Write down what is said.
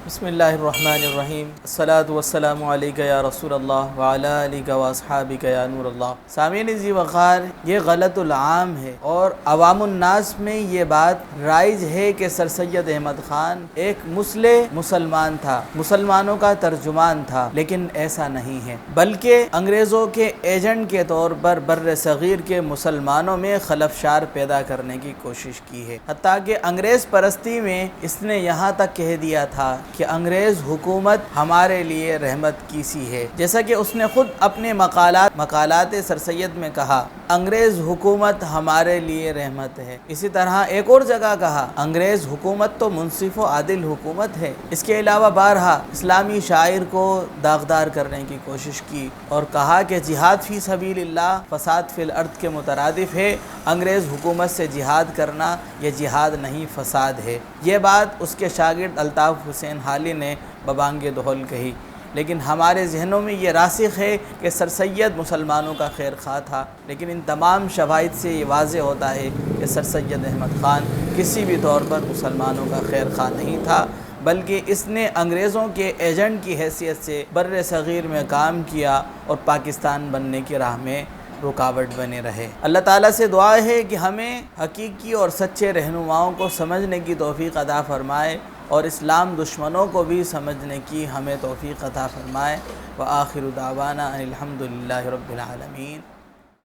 بسم اللہ الرحمن الرحیم الصلاۃ والسلام علیک یا رسول اللہ وعلی آلک واصحابک یا نور اللہ۔ سامعین ذی وقار، یہ غلط العام ہے اور عوام الناس میں یہ بات رائج ہے کہ سر سید احمد خان ایک مسلمان تھا، مسلمانوں کا ترجمان تھا، لیکن ایسا نہیں ہے، بلکہ انگریزوں کے ایجنٹ کے طور پر بر صغیر کے مسلمانوں میں خلفشار پیدا کرنے کی کوشش کی ہے۔ حتیٰ کہ انگریز پرستی میں اس نے یہاں تک کہہ دیا تھا کہ انگریز حکومت ہمارے لیے رحمت کی سی ہے، جیسا کہ اس نے خود اپنے مقالات سر سید میں کہا، انگریز حکومت ہمارے لیے رحمت ہے۔ اسی طرح ایک اور جگہ کہا، انگریز حکومت تو منصف و عادل حکومت ہے۔ اس کے علاوہ بارہا اسلامی شاعر کو داغدار کرنے کی کوشش کی اور کہا کہ جہاد فی سبیل اللہ فساد فی الارض کے مترادف ہے، انگریز حکومت سے جہاد کرنا یہ جہاد نہیں فساد ہے۔ یہ بات اس کے شاگرد الطاف حسین حالی نے ببانگ دہل کہی، لیکن ہمارے ذہنوں میں یہ راسخ ہے کہ سر سید مسلمانوں کا خیر خواہ تھا، لیکن ان تمام شواہد سے یہ واضح ہوتا ہے کہ سر سید احمد خان کسی بھی طور پر مسلمانوں کا خیر خواہ نہیں تھا، بلکہ اس نے انگریزوں کے ایجنٹ کی حیثیت سے بر صغیر میں کام کیا اور پاکستان بننے کی راہ میں رکاوٹ بنے رہے۔ اللہ تعالیٰ سے دعا ہے کہ ہمیں حقیقی اور سچے رہنماؤں کو سمجھنے کی توفیق عطا فرمائے اور اسلام دشمنوں کو بھی سمجھنے کی ہمیں توفیق عطا فرمائے۔ وآخر دعوانا ان الحمد للہ رب العالمین۔